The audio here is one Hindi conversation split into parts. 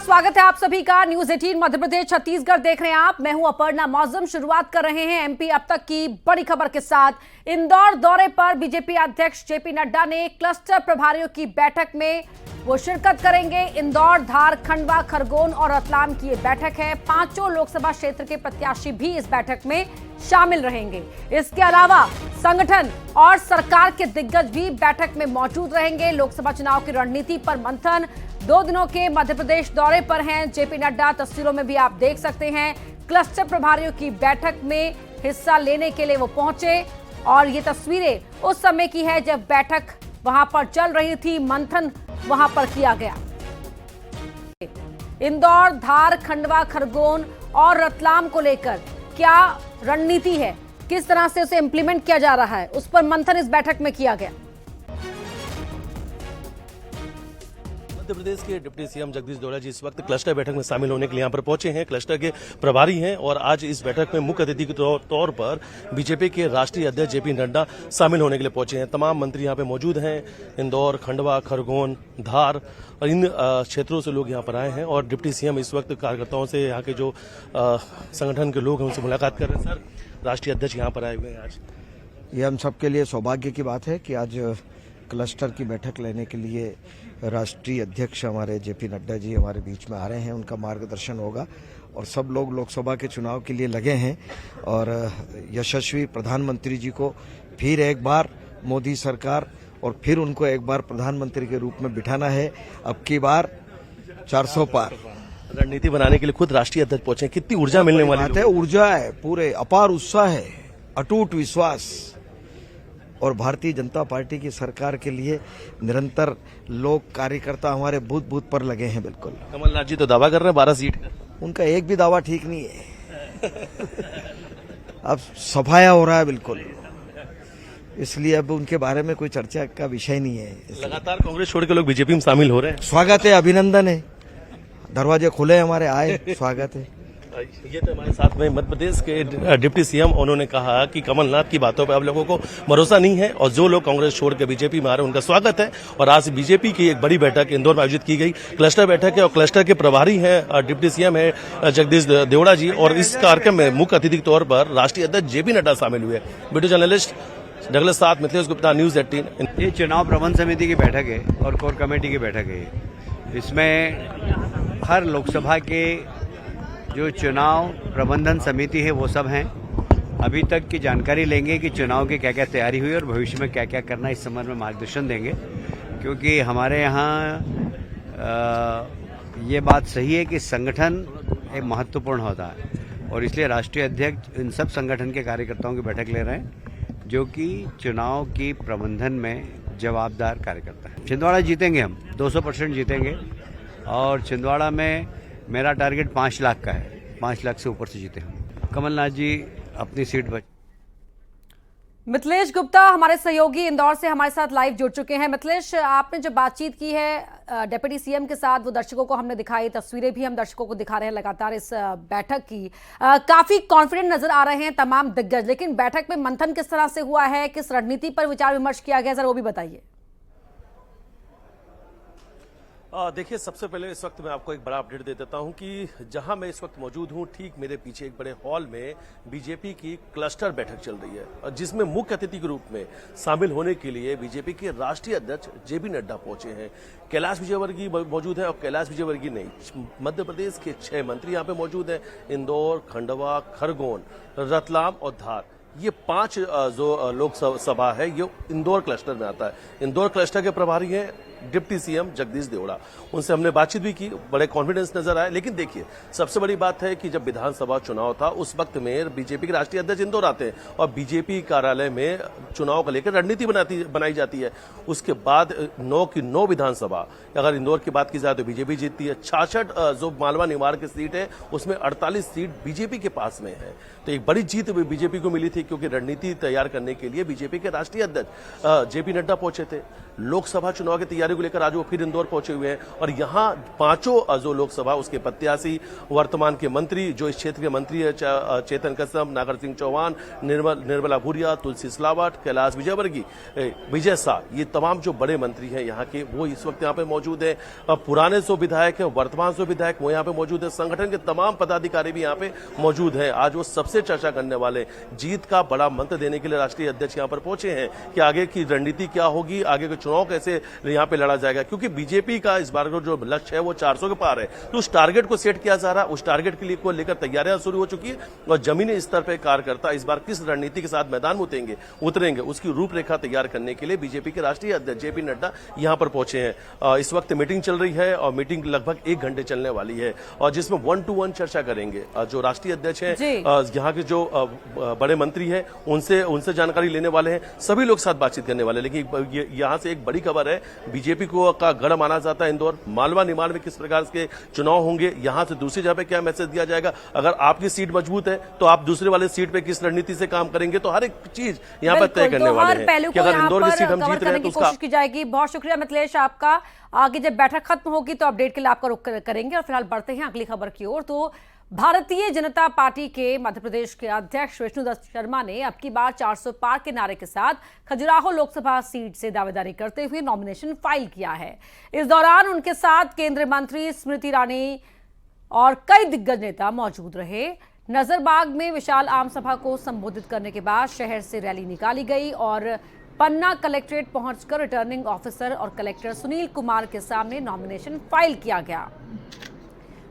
स्वागत है आप सभी का। न्यूज 18 मध्य प्रदेश छत्तीसगढ़ देख रहे हैं आप। मैं हूं अपर्णा मौजम। शुरुआत कर रहे हैं एमपी अब तक की बड़ी खबर के साथ। इंदौर दौरे पर बीजेपी अध्यक्ष जेपी नड्डा ने क्लस्टर प्रभारियों की बैठक में वो शिरकत करेंगे। इंदौर, धार, खंडवा, खरगोन और रतलाम की ये बैठक है। 5 लोकसभा क्षेत्र के प्रत्याशी भी इस बैठक में शामिल रहेंगे। इसके अलावा संगठन और सरकार के दिग्गज भी बैठक में मौजूद रहेंगे। लोकसभा चुनाव की रणनीति पर मंथन। 2 दिनों के मध्य प्रदेश दौरे पर हैं जेपी नड्डा। तस्वीरों में भी आप देख सकते हैं क्लस्टर प्रभारियों की बैठक में हिस्सा लेने के लिए वो पहुंचे और ये तस्वीरें उस समय की है जब बैठक वहां पर चल रही थी, मंथन वहां पर किया गया। इंदौर, धार, खंडवा, खरगोन और रतलाम को लेकर क्या रणनीति है, किस तरह से उसे इंप्लीमेंट किया जा रहा है, उस पर मंथन इस बैठक में किया गया। मध्य प्रदेश के डिप्टी सीएम जगदीश देवड़ा जी इस वक्त क्लस्टर बैठक में शामिल होने के लिए यहाँ पर पहुंचे हैं। क्लस्टर के प्रभारी हैं और आज इस बैठक में मुख्य अतिथि के तौर पर बीजेपी के राष्ट्रीय अध्यक्ष जेपी नड्डा शामिल होने के लिए पहुंचे हैं। तमाम मंत्री यहाँ पे मौजूद हैं। इंदौर, खंडवा, खरगोन, धार और इन क्षेत्रों से लोग यहाँ पर आए हैं और डिप्टी सीएम इस वक्त कार्यकर्ताओं से, यहाँ के जो संगठन के लोग हैं उनसे मुलाकात कर रहे हैं। सर, राष्ट्रीय अध्यक्ष यहाँ पर आए हुए हैं आज। ये हम सबके लिए सौभाग्य की बात है कि आज क्लस्टर की बैठक लेने के लिए राष्ट्रीय अध्यक्ष हमारे जेपी नड्डा जी हमारे बीच में आ रहे हैं। उनका मार्गदर्शन होगा और सब लोग लोकसभा के चुनाव के लिए लगे हैं और यशस्वी प्रधानमंत्री जी को फिर एक बार मोदी सरकार और फिर उनको एक बार प्रधानमंत्री के रूप में बिठाना है। अब की बार 400 पार रणनीति बनाने के लिए खुद राष्ट्रीय अध्यक्ष पहुंचे। कितनी ऊर्जा मिलने वाली है? ऊर्जा है, पूरे अपार उत्साह है, अटूट विश्वास और भारतीय जनता पार्टी की सरकार के लिए निरंतर लोग कार्यकर्ता हमारे बूथ बूथ पर लगे हैं। बिल्कुल। कमलनाथ जी तो दावा कर रहे हैं 12 सीट का। उनका एक भी दावा ठीक नहीं है। अब सफाया हो रहा है बिल्कुल, इसलिए अब उनके बारे में कोई चर्चा का विषय नहीं है। लगातार कांग्रेस छोड़ के लोग बीजेपी में शामिल हो रहे हैं। स्वागत है, अभिनंदन है, दरवाजे खुले हमारे, आए, स्वागत है। ये तो हमारे साथ में मध्य प्रदेश के डिप्टी सीएम, उन्होंने कहा कि कमलनाथ की बातों पर अब लोगों को भरोसा नहीं है और जो लोग कांग्रेस छोड़ के बीजेपी में आ रहे हैं उनका स्वागत है। और आज बीजेपी की एक बड़ी बैठक इंदौर में आयोजित की गई, क्लस्टर बैठक है और क्लस्टर के प्रभारी हैं डिप्टी सीएम है जगदीश देवड़ा जी और इस कार्यक्रम में मुख्य अतिथि के तौर पर राष्ट्रीय अध्यक्ष जेपी नड्डा शामिल हुए। वीडियो जर्नलिस्ट डगलस साथ मिथिलेश गुप्ता, न्यूज 18। ये चुनाव प्रबंध समिति की बैठक है और कोर कमेटी की बैठक है। इसमें हर लोकसभा के जो चुनाव प्रबंधन समिति है वो सब हैं। अभी तक की जानकारी लेंगे कि चुनाव की क्या क्या तैयारी हुई और भविष्य में क्या क्या करना है, इस संबंध में मार्गदर्शन देंगे। क्योंकि हमारे यहाँ ये बात सही है कि संगठन एक महत्वपूर्ण होता है और इसलिए राष्ट्रीय अध्यक्ष इन सब संगठन के कार्यकर्ताओं की बैठक ले रहे हैं जो कि चुनाव की प्रबंधन में जवाबदार कार्यकर्ता है। छिंदवाड़ा जीतेंगे हम, 200% जीतेंगे और छिंदवाड़ा में मेरा टारगेट 5 लाख का है। 5 लाख से ऊपर से जीते हम। कमलनाथ जी अपनी सीट बच। मिथिलेश गुप्ता हमारे सहयोगी इंदौर से हमारे साथ लाइव जुड़ चुके हैं। मिथिलेश, आपने जो बातचीत की है डिप्टी सीएम के साथ, वो दर्शकों को हमने दिखाई, तस्वीरें भी हम दर्शकों को दिखा रहे हैं लगातार इस बैठक की। काफी कॉन्फिडेंट नजर आ रहे हैं तमाम दिग्गज, लेकिन बैठक में मंथन किस तरह से हुआ है, किस रणनीति पर विचार विमर्श किया गया, जरा वो भी बताइए। देखिए, सबसे पहले इस वक्त मैं आपको एक बड़ा अपडेट दे देता हूं कि जहां मैं इस वक्त मौजूद हूं, ठीक मेरे पीछे एक बड़े हॉल में बीजेपी की क्लस्टर बैठक चल रही है और जिसमें मुख्य अतिथि के रूप में शामिल होने के लिए बीजेपी के राष्ट्रीय अध्यक्ष जेपी नड्डा पहुंचे हैं। कैलाश विजयवर्गीय मौजूद है और कैलाश विजयवर्गीय नहीं, मध्य प्रदेश के 6 मंत्री यहाँ पे मौजूद हैं। इंदौर, खंडवा, खरगोन, रतलाम और धार, ये 5 जो लोकसभा है ये इंदौर क्लस्टर में आता है। इंदौर क्लस्टर के प्रभारी हैं डिप्टी सीएम जगदीश देवड़ा। उनसे हमने बातचीत भी की, बड़े कॉन्फिडेंस नजर आए। लेकिन देखिए, सबसे बड़ी बात है कि जब विधानसभा चुनाव था उस वक्त में बीजेपी के राष्ट्रीय अध्यक्ष इंदौर आते हैं और बीजेपी कार्यालय में चुनाव को लेकर रणनीति बनाई जाती है। उसके बाद 9 की 9 विधानसभा, अगर इंदौर की बात की जाए तो बीजेपी जीतती है। 66 जो मालवा निवार की सीट है उसमें 48 सीट बीजेपी के पास में है। तो एक बड़ी जीत बीजेपी को मिली थी क्योंकि रणनीति तैयार करने के लिए बीजेपी के राष्ट्रीय अध्यक्ष जेपी नड्डा पहुंचे थे। लोकसभा चुनाव की तैयारी तैयारी को लेकर आज वो फिर इंदौर पहुंचे हुए हैं और यहाँ पांचों जो लोकसभा उसके प्रत्याशी, वर्तमान के मंत्री, जो इस क्षेत्र के मंत्री है, चेतन कसम, नागर सिंह चौहान, निर्मला भूरिया, तुलसी सिलावट, कैलाश विजयवर्गीय, विजय शाह, ये तमाम जो बड़े मंत्री हैं यहाँ के, वो इस वक्त यहाँ पे मौजूद है। पुराने सो विधायक हैं, वर्तमान सो विधायक वो यहाँ पे मौजूद है, संगठन के तमाम पदाधिकारी भी यहाँ पे मौजूद हैं। आज वो सबसे चर्चा करने वाले, जीत का बड़ा मंत्र देने के लिए राष्ट्रीय अध्यक्ष यहाँ पर पहुंचे हैं कि आगे की रणनीति क्या होगी, आगे के चुनाव कैसे यहाँ पे लड़ा जाएगा, क्योंकि बीजेपी का इस बार जो लक्ष्य है वो 400 के पार है। तो उस टारगेट को सेट किया जा रहा है, उस टारगेट के लिए को लेकर तैयारियां शुरू हो चुकी है और जमीनी स्तर पर कार्यकर्ता इस बार किस रणनीति के साथ मैदान में उतरेंगे उसकी रूपरेखा तैयार करने के लिए बीजेपी के राष्ट्रीय अध्यक्ष जेपी नड्डा यहां पर पहुंचे हैं। इस वक्त मीटिंग चल रही है और मीटिंग लगभग 1 घंटे चलने वाली है और जिसमें 1-to-1 चर्चा करेंगे। जो राष्ट्रीय अध्यक्ष हैं, यहाँ के जो बड़े मंत्री हैं, उनसे जानकारी लेने वाले हैं, सभी लोग साथ बातचीत करने वाले। लेकिन यहाँ से एक बड़ी खबर है, बीजेपी को का गढ़ माना जाता है इंदौर, मालवा निमाड़ में किस प्रकार के चुनाव होंगे, यहाँ से दूसरी जगह पे क्या मैसेज दिया जाएगा, अगर आपकी सीट मजबूत है तो आप दूसरे वाले सीट पे किस रणनीति से काम करेंगे, तो हर एक चीज यहाँ पर तय करने वाले हैं कि अगर इंदौर की सीट हम जीत रहे हैं तो उसका कोशिश की जाएगी। बहुत शुक्रिया मिथिलेश आपका। आगे जब बैठक खत्म होगी तो अपडेट के लिए आपका रुख करेंगे और फिलहाल बढ़ते हैं अगली खबर की ओर। तो भारतीय जनता पार्टी के मध्य प्रदेश के अध्यक्ष विष्णुदत्त शर्मा ने अब की बार 400 पार के नारे के साथ खजुराहो लोकसभा सीट से दावेदारी करते हुए नॉमिनेशन फाइल किया है। इस दौरान उनके साथ केंद्रीय मंत्री स्मृति ईरानी और कई दिग्गज नेता मौजूद रहे। नजरबाग में विशाल आम सभा को संबोधित करने के बाद शहर से रैली निकाली गई और पन्ना कलेक्ट्रेट पहुंचकर रिटर्निंग ऑफिसर और कलेक्टर सुनील कुमार के सामने नॉमिनेशन फाइल किया गया।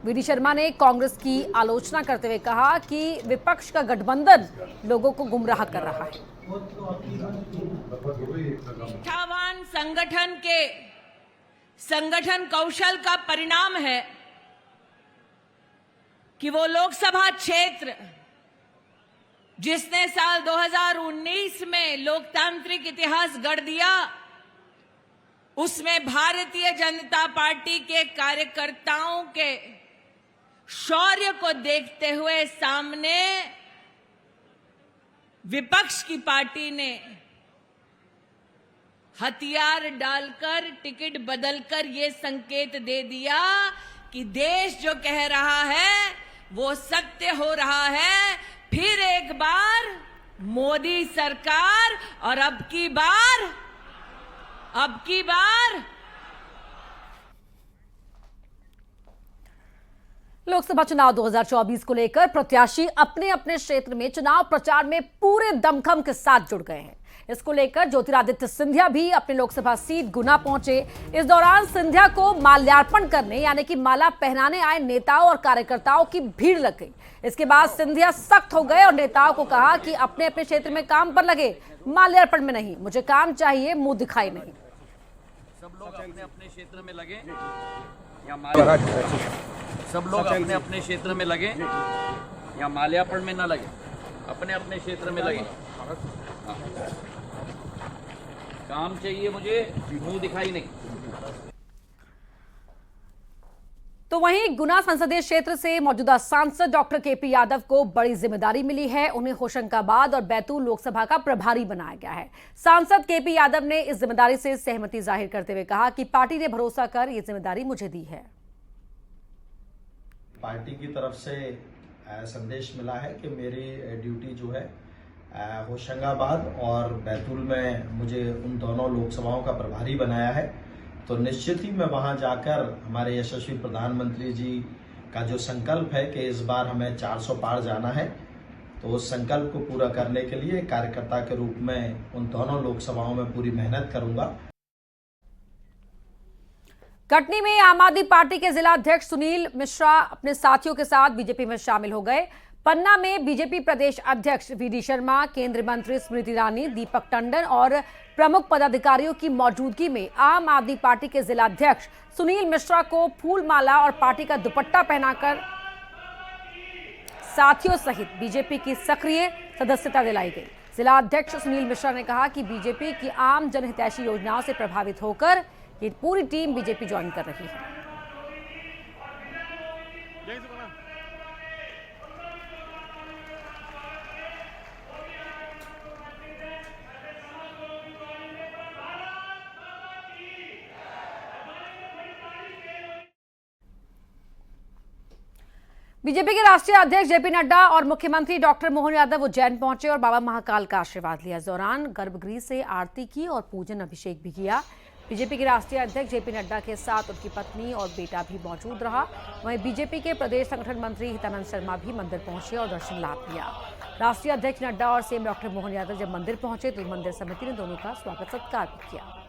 वी.डी. शर्मा ने कांग्रेस की आलोचना करते हुए कहा कि विपक्ष का गठबंधन लोगों को गुमराह कर रहा है। निष्ठावान संगठन के संगठन कौशल का परिणाम है कि वो लोकसभा क्षेत्र जिसने साल 2019 में लोकतांत्रिक इतिहास गढ़ दिया, उसमें भारतीय जनता पार्टी के कार्यकर्ताओं के शौर्य को देखते हुए सामने विपक्ष की पार्टी ने हथियार डालकर, टिकट बदलकर ये संकेत दे दिया कि देश जो कह रहा है वो सत्य हो रहा है। फिर एक बार मोदी सरकार और अब की बार लोकसभा चुनाव 2024 को लेकर प्रत्याशी अपने अपने क्षेत्र में चुनाव प्रचार में पूरे दमखम के साथ जुड़ गए हैं। इसको लेकर ज्योतिरादित्य सिंधिया भी अपने लोकसभा सीट गुना पहुंचे। इस दौरान सिंधिया को माल्यार्पण करने यानी कि माला पहनाने आए नेताओं और कार्यकर्ताओं की भीड़ लग गई। इसके बाद सिंधिया सख्त हो गए और नेताओं को कहा कि अपने अपने क्षेत्र में काम पर लगे, माल्यार्पण में नहीं। मुझे काम चाहिए, मुंह दिखाई नहीं। सब लोग अपने अपने क्षेत्र में लगे सब लोग अपने अपने क्षेत्र में लगे या माल्यार्पण में न लगे, अपने अपने क्षेत्र में लगे। काम चाहिए मुझे, मुंह दिखाई नहीं। तो वहीं गुना संसदीय क्षेत्र से मौजूदा सांसद डॉक्टर केपी यादव को बड़ी जिम्मेदारी मिली है। उन्हें होशंगाबाद और बैतूल लोकसभा का प्रभारी बनाया गया है। सांसद केपी यादव ने इस जिम्मेदारी से सहमति जाहिर करते हुए कहा कि पार्टी ने भरोसा कर ये जिम्मेदारी मुझे दी है। पार्टी की तरफ से संदेश मिला है कि मेरी ड्यूटी जो है होशंगाबाद और बैतूल में मुझे उन दोनों लोकसभाओं का प्रभारी बनाया है। तो निश्चित ही मैं वहां जाकर हमारे यशस्वी प्रधानमंत्री जी का जो संकल्प है कि इस बार हमें 400 पार जाना है, तो उस संकल्प को पूरा करने के लिए कार्यकर्ता के रूप में उन दोनों लोकसभाओं में पूरी मेहनत करूंगा। कटनी में आम आदमी पार्टी के जिला अध्यक्ष सुनील मिश्रा अपने साथियों के साथ बीजेपी में शामिल हो गए। पन्ना में बीजेपी प्रदेश अध्यक्ष वी.डी. शर्मा, केंद्रीय मंत्री स्मृति ईरानी, दीपक टंडन और प्रमुख पदाधिकारियों की मौजूदगी में आम आदमी पार्टी के जिला अध्यक्ष सुनील मिश्रा को फूल माला और पार्टी का दुपट्टा पहनाकर साथियों सहित बीजेपी की सक्रिय सदस्यता दिलाई गई। जिला अध्यक्ष सुनील मिश्रा ने कहा कि बीजेपी की आम जनहितैषी योजनाओं से प्रभावित होकर ये पूरी टीम बीजेपी ज्वाइन कर रही है। बीजेपी के राष्ट्रीय अध्यक्ष जेपी नड्डा और मुख्यमंत्री डॉक्टर मोहन यादव उज्जैन पहुंचे और बाबा महाकाल का आशीर्वाद लिया। इस दौरान गर्भगृह से आरती की और पूजन अभिषेक भी किया। बीजेपी के राष्ट्रीय अध्यक्ष जेपी नड्डा के साथ उनकी पत्नी और बेटा भी मौजूद रहा। वहीं बीजेपी के प्रदेश संगठन मंत्री हितानंद शर्मा भी मंदिर पहुंचे और दर्शन लाभ लिया। राष्ट्रीय अध्यक्ष नड्डा और सीएम डॉक्टर मोहन यादव जब मंदिर पहुंचे तो मंदिर समिति ने दोनों का स्वागत सत्कार भी किया।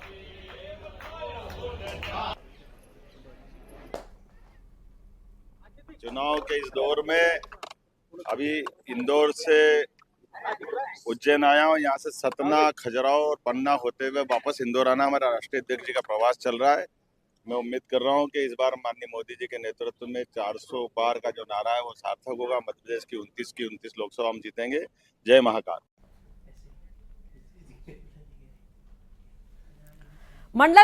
चुनाव के इस दौर में अभी इंदौर से उज्जैन आया हूँ। यहाँ से सतना, खजुराहो और पन्ना होते हुए वापस इंदौर आना हमारा राष्ट्रीय अध्यक्ष जी का प्रवास चल रहा है। मैं उम्मीद कर रहा हूँ कि इस बार माननीय मोदी जी के नेतृत्व में 400 पार का जो नारा है वो सार्थक होगा। मध्य प्रदेश की 29 लोकसभा हम जीतेंगे। जय महाकाल। मंडला